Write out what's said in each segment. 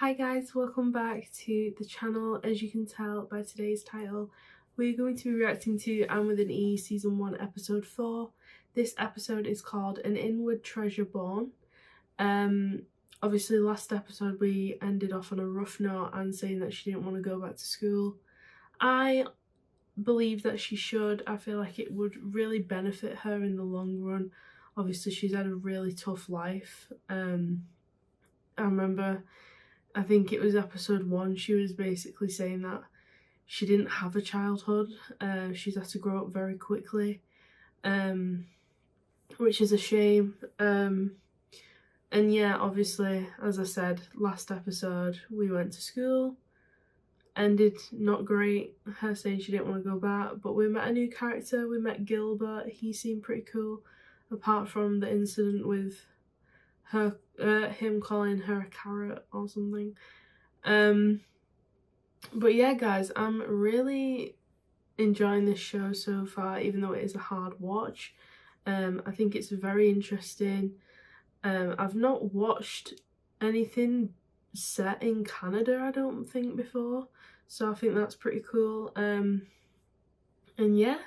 Hi guys, welcome back to the channel. As you can tell by today's title, we're going to be reacting to And With an E Season 1 Episode 4. This episode is called An Inward Treasure Born. Obviously last episode we ended off on a rough note and saying that she didn't want to go back to school. I believe that she should. I feel like it would really benefit her in the long run. Obviously she's had a really tough life. I remember, I think it was episode 1, she was basically saying that she didn't have a childhood. She's had to grow up very quickly, which is a shame. And yeah, obviously, as I said, last episode we went to school. Ended not great, her saying she didn't want to go back, but we met a new character. We met Gilbert. He seemed pretty cool, apart from the incident with her, him calling her a carrot or something. But yeah guys, I'm really enjoying this show so far, even though it is a hard watch. I think it's very interesting. I've not watched anything set in Canada, I don't think, before, so I think that's pretty cool. And yeah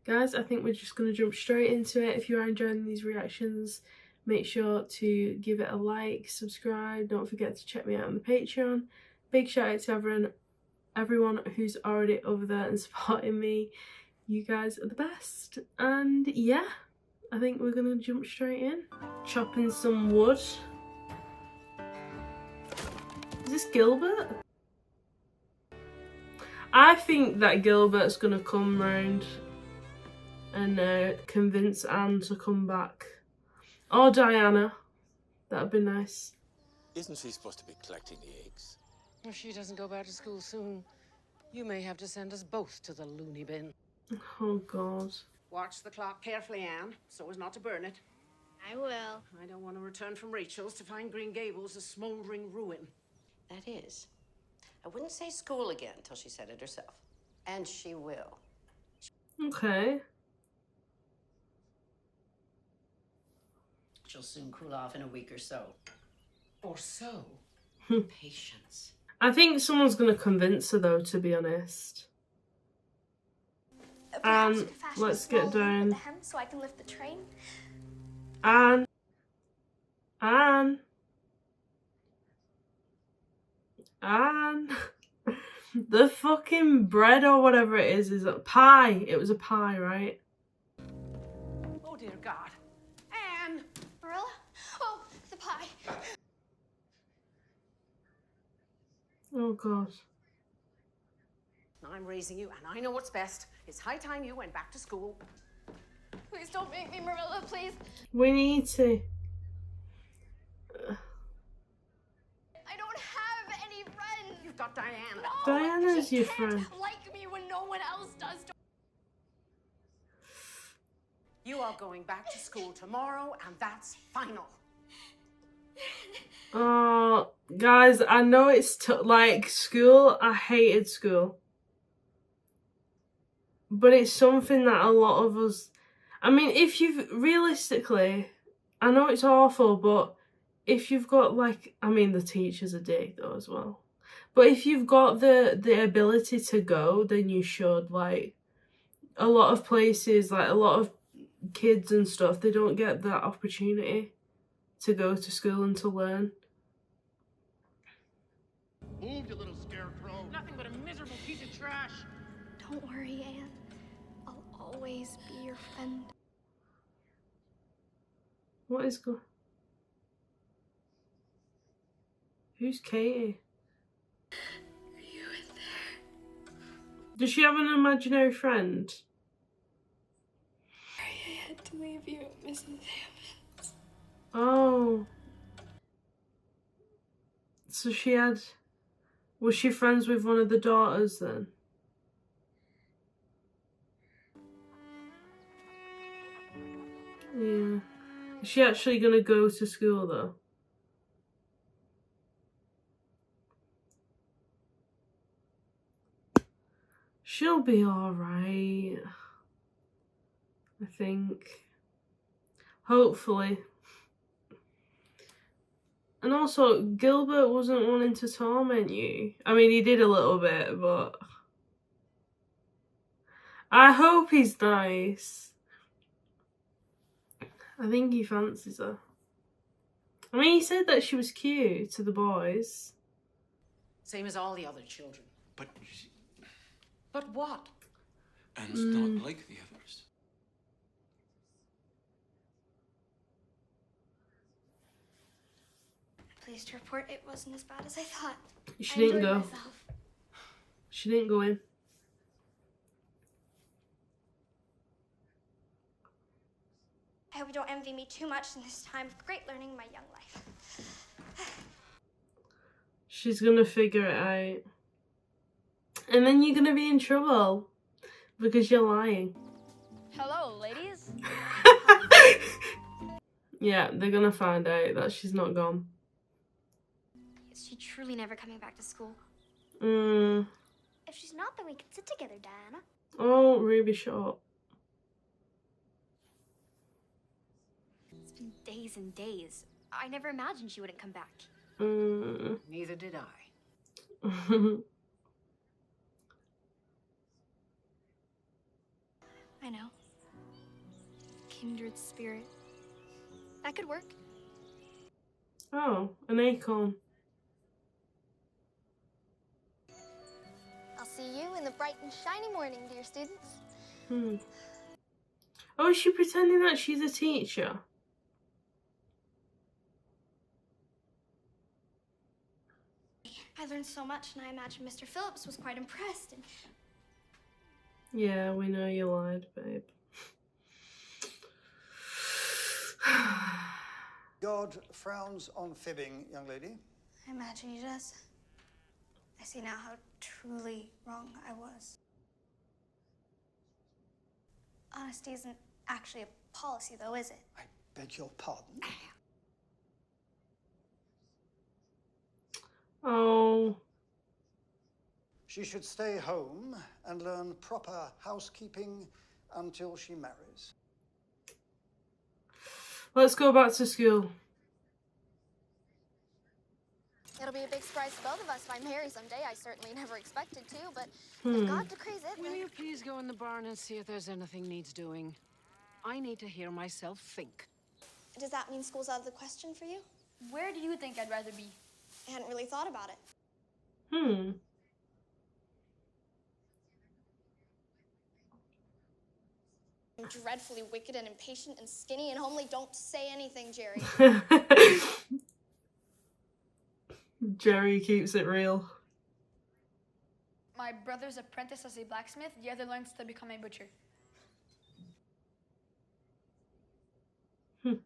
guys, I think we're just going to jump straight into it. If you are enjoying these reactions, make sure to give it a like, subscribe, don't forget to check me out on the Patreon. Big shout out to everyone who's already over there and supporting me. You guys are the best. And yeah, I think we're gonna jump straight in. Chopping some wood. Is this Gilbert? I think that Gilbert's gonna come round and convince Anne to come back. Or Diana. That'd be nice. Isn't she supposed to be collecting the eggs? If she doesn't go back to school soon, you may have to send us both to the loony bin. Oh God. Watch the clock carefully, Anne, so as not to burn it. I will. I don't want to return from Rachel's to find Green Gables a smouldering ruin. That is. I wouldn't say school again until she said it herself. And she will. Okay. She'll soon cool off in a week or so. Or so. Patience. I think someone's gonna convince her though, to be honest. Let's get down. The hem so I can lift the train. Anne. The fucking bread or whatever it is a pie. It was a pie, right? Oh dear God. Anne! Marilla? Oh, the pie. Oh God. I'm raising you, and I know what's best. It's high time you went back to school. Please don't make me, Marilla, please. We need to. I don't have any friends. You've got Diana. No, Diana's she your can't friend. like me when no one else does. You are going back to school tomorrow, and that's final. Oh, guys, I know it's like school. I hated school. But it's something that a lot of us, I mean, if you've realistically, I know it's awful, but if you've got like, I mean, the teachers are dick though as well. But if you've got the ability to go, then you should. Like, a lot of places, like a lot of kids and stuff, they don't get that opportunity to go to school and to learn. Move, you little scarecrow. Nothing but a miserable piece of trash. Don't worry, Anne. I'll always be your friend. What is going? Who's Katie? Are you in there? Does she have an imaginary friend? I had to leave you at Mrs. Hammond's. Oh. So she had... Was she friends with one of the daughters then? Yeah. Is she actually gonna go to school though? She'll be alright, I think. Hopefully. And also, Gilbert wasn't wanting to torment you. I mean, he did a little bit, but I hope he's nice. I think he fancies her. I mean, he said that she was cute to the boys. Same as all the other children. But But what? Anne's not like the others. Pleased to report it wasn't as bad as I thought. She I didn't enjoyed go. myself. She didn't go in. I hope you don't envy me too much in this time of great learning in my young life. She's gonna figure it out. And then you're gonna be in trouble. Because you're lying. Hello, ladies. Yeah, they're gonna find out that she's not gone. Is she truly never coming back to school? If she's not, then we can sit together, Diana. Oh, Ruby, shut up. It's been days and days. I never imagined she wouldn't come back. Neither did I. I know. Kindred spirit. That could work. Oh, an acorn. I'll see you in the bright and shiny morning, dear students. Oh, is she pretending that she's a teacher? I learned so much, and I imagine Mr. Phillips was quite impressed. And Yeah, we know you lied, babe. God frowns on fibbing, young lady. I imagine he does. I see now how truly wrong I was. Honesty isn't actually a policy, though, is it? I beg your pardon. Oh. She should stay home and learn proper housekeeping until she marries. Let's go back to school. It'll be a big surprise to both of us if I marry someday. I certainly never expected to, but if God decrees it, Will then... you please go in the barn and see if there's anything needs doing? I need to hear myself think. Does that mean school's out of the question for you? Where do you think I'd rather be? I hadn't really thought about it. I'm dreadfully wicked and impatient and skinny and homely. Don't say anything, Jerry. Jerry keeps it real. My brother's apprentice as a blacksmith, the other learns to become a butcher. Could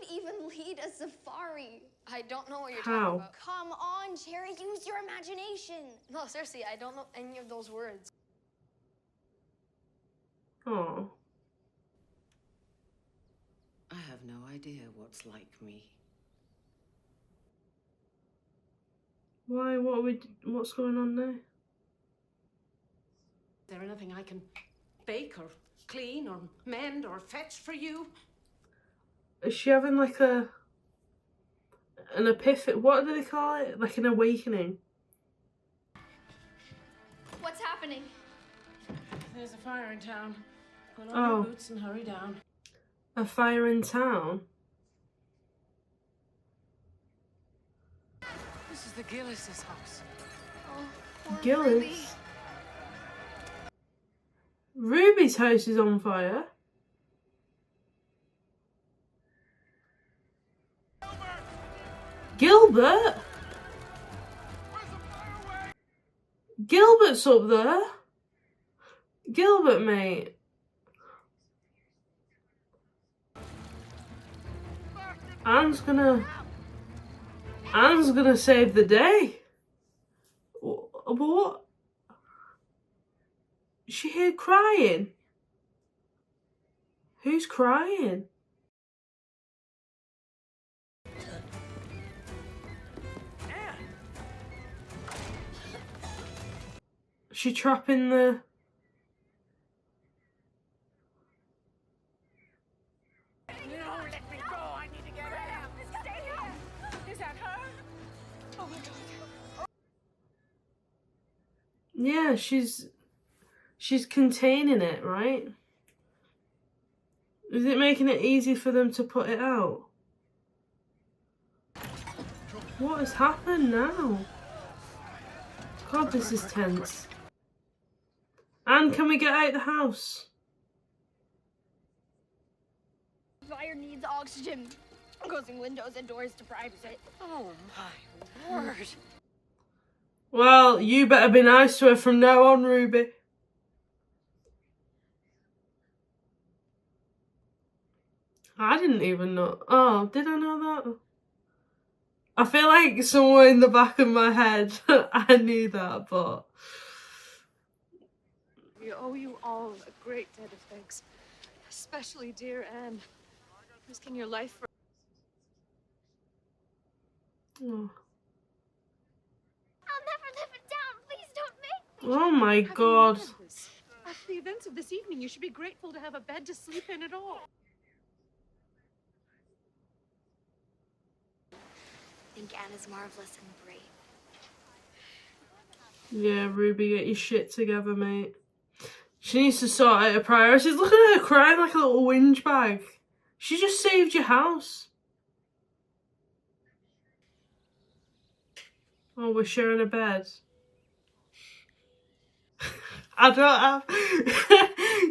even lead a safari. I don't know what you're How? talking about. Come on, Jerry, use your imagination. No, seriously, I don't know any of those words. Oh. I have no idea what's like me. Why? What's going on there? Is there anything I can bake or clean or mend or fetch for you? Is she having like an epiphany? What do they call it? Like an awakening? What's happening? There's a fire in town. Put on Oh. your boots and hurry down. A fire in town? This is the Gillis' house. Oh, poor Gillis? Ruby. Ruby's house is on fire. Gilbert? Gilbert's up there. Gilbert, mate. Anne's gonna save the day. What? She heard crying. Who's crying? She trapping the... No, let me go. I need to get out. Yeah, she's containing it, right? Is it making it easy for them to put it out? What has happened now? God, this is tense. And can we get out of the house? Fire needs oxygen. Closing windows and doors deprives it. Oh my word. Well, you better be nice to her from now on, Ruby. I didn't even know. Oh, did I know that? I feel like somewhere in the back of my head I knew that, but... We owe you all a great debt of thanks. Especially dear Anne. Risking your life for... Oh, I'll never live it down. Please don't make me. oh my God. After the events of this evening, you should be grateful to have a bed to sleep in at all. I think Anne is marvelous and brave. Yeah, Ruby, get your shit together, mate. She needs to sort out her priorities. Look at her crying like a little whinge bag. She just saved your house. Oh, we're sharing a bed. I don't have...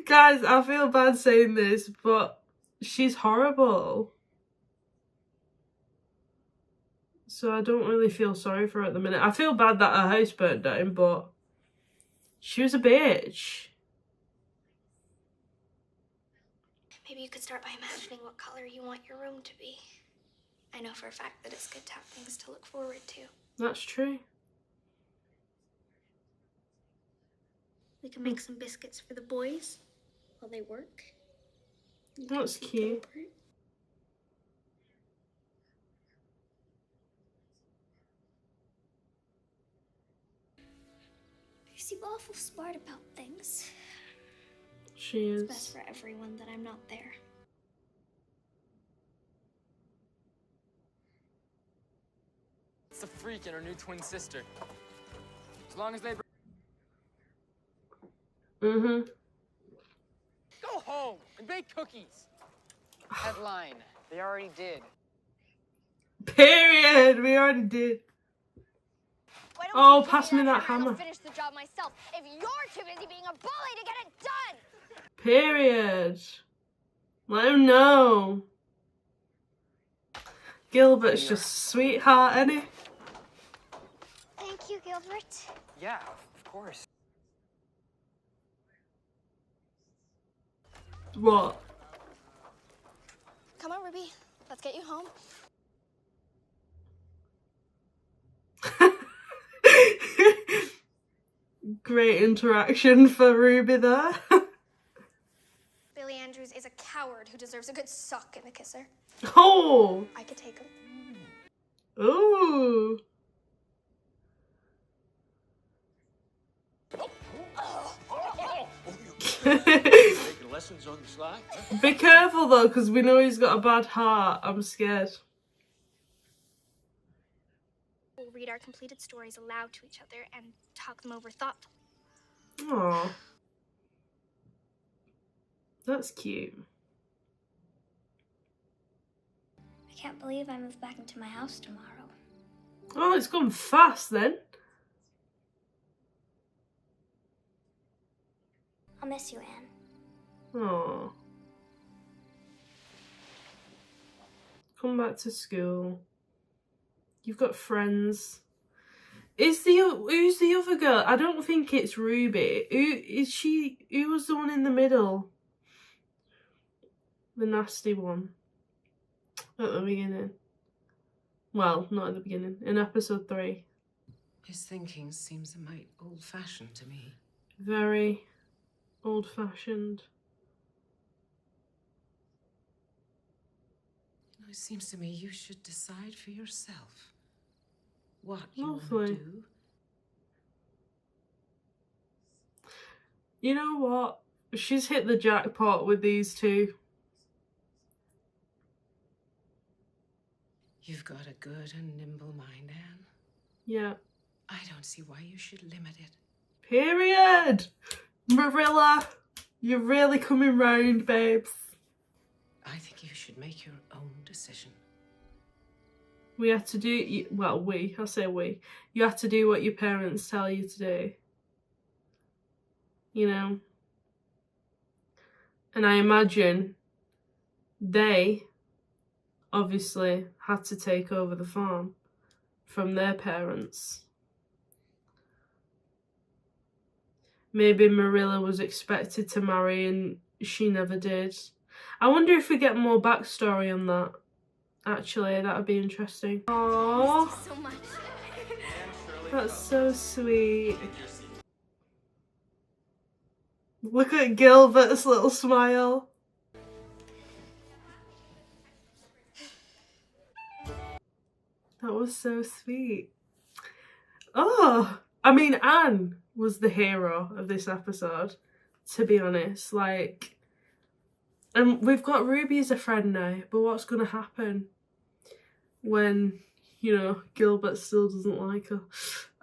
Guys, I feel bad saying this, but she's horrible. So I don't really feel sorry for her at the minute. I feel bad that her house burnt down, but she was a bitch. Maybe you could start by imagining what color you want your room to be. I know for a fact that it's good to have things to look forward to. That's true. We can make some biscuits for the boys while they work. That's cute. You seem awful smart about things. She It's is. best for everyone that I'm not there. It's a freak and her new twin sister. As long as they... Mm-hmm. Go home and bake cookies. Headline. They already did. Period. We already did. Why don't Oh, you give pass me that and hammer. I'll finish the job myself if you're too busy being a bully to get it done. Period. Let him know. Gilbert's just sweetheart, ain't he? Thank you, Gilbert. Yeah, of course. What? Come on, Ruby. Let's get you home. Great interaction for Ruby there. Billy Andrews is a coward who deserves a good suck in the kisser. Oh! I could take him. Ooh! Taking lessons on the sly? Huh? Be careful though, because we know he's got a bad heart. I'm scared. We'll read our completed stories aloud to each other and talk them over thoughtfully. Aww. That's cute. I can't believe I moved back into my house tomorrow. Oh, it's gone fast then. I'll miss you, Anne. Aww. Come back to school. You've got friends. Who's the other girl? I don't think it's Ruby. Who is she? Who was the one in the middle? The nasty one. At the beginning. Well, not at the beginning. In episode 3. His thinking seems a mite old-fashioned to me. Very old-fashioned. It seems to me you should decide for yourself what you want Lovely. to do. You know what? She's hit the jackpot with these two. You've got a good and nimble mind, Anne. Yeah. I don't see why you should limit it. Period. Marilla, you're really coming round, babes. I think you should make your own decision. We have to do, well, I say we. You have to do what your parents tell you to do. You know? And I imagine they obviously had to take over the farm from their parents. Maybe Marilla was expected to marry and she never did. I wonder if we get more backstory on that. Actually, that would be interesting. Aww. So much. That's so sweet. Look at Gilbert's little smile. That was so sweet. Oh, I mean, Anne was the hero of this episode, to be honest. Like, and we've got Ruby as a friend now, but what's going to happen when, you know, Gilbert still doesn't like her?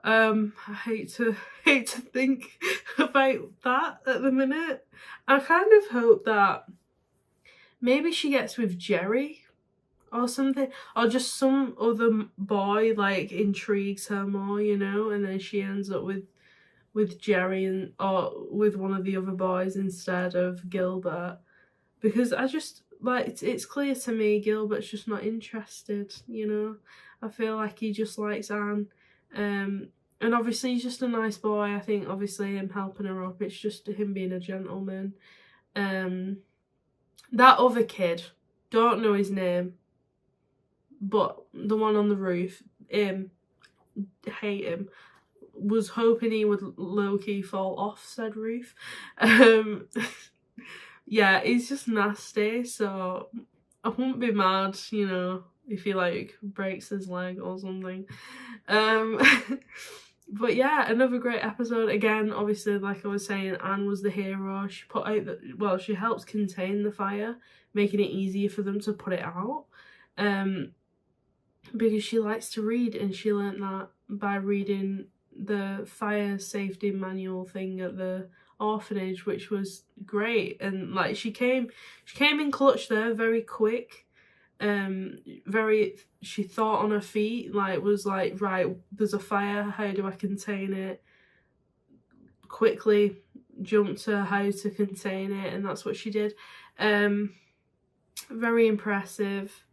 I hate to think about that at the minute. I kind of hope that maybe she gets with Jerry or something, or just some other boy like intrigues her more, you know, and then she ends up with Jerry or with one of the other boys instead of Gilbert, because I just like it's clear to me Gilbert's just not interested, you know. I feel like he just likes Anne, and obviously he's just a nice boy. I think obviously him helping her up, it's just him being a gentleman. That other kid, don't know his name, but the one on the roof, hate him. Was hoping he would low-key fall off said roof. Yeah, he's just nasty, so I wouldn't be mad, you know, if he like breaks his leg or something. But yeah, another great episode. Again, obviously, like I was saying, Anne was the hero. She put out she helps contain the fire, making it easier for them to put it out. Because she likes to read, and she learnt that by reading the fire safety manual thing at the orphanage, which was great. And like she came in clutch there, very quick. She thought on her feet, like was like, right, there's a fire, how do I contain it? Quickly jumped to how to contain it, and that's what she did. Very impressive.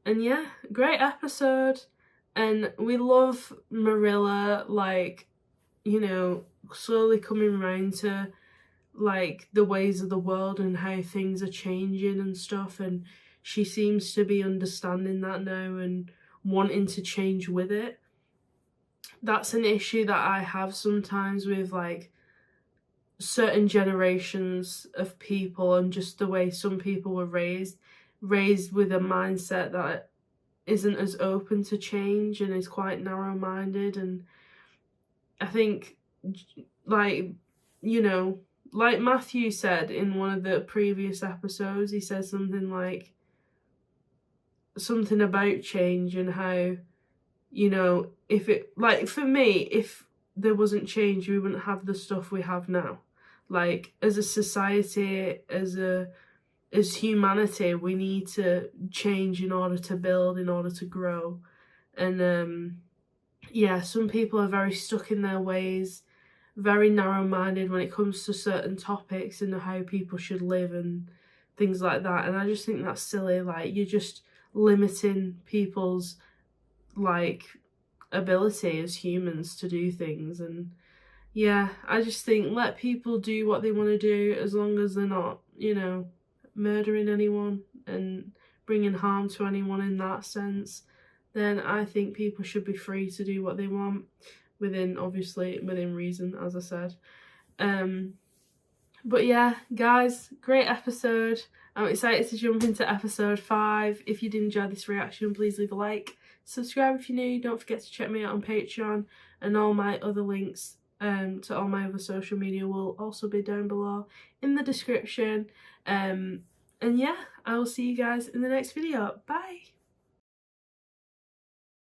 And yeah, great episode. And we love Marilla, like, you know, slowly coming around to like the ways of the world and how things are changing and stuff, and she seems to be understanding that now and wanting to change with it. That's an issue that I have sometimes with like certain generations of people, and just the way some people were raised with a mindset that isn't as open to change and is quite narrow-minded. And I think, like, you know, like Matthew said in one of the previous episodes, he said something like, something about change and how, you know, if it, like, for me, if there wasn't change, we wouldn't have the stuff we have now. Like, as a society, as humanity, we need to change in order to build, in order to grow. And yeah, some people are very stuck in their ways, very narrow-minded when it comes to certain topics and how people should live and things like that. And I just think that's silly. Like, you're just limiting people's like ability as humans to do things. And yeah, I just think let people do what they want to do, as long as they're not, you know, murdering anyone and bringing harm to anyone in that sense. Then I think people should be free to do what they want, within reason, as I said. But yeah, guys, great episode. I'm excited to jump into episode 5. If you did enjoy this reaction, please leave a like. Subscribe if you're new. Don't forget to check me out on Patreon, and all my other links to all my other social media will also be down below in the description. And yeah, I will see you guys in the next video. Bye!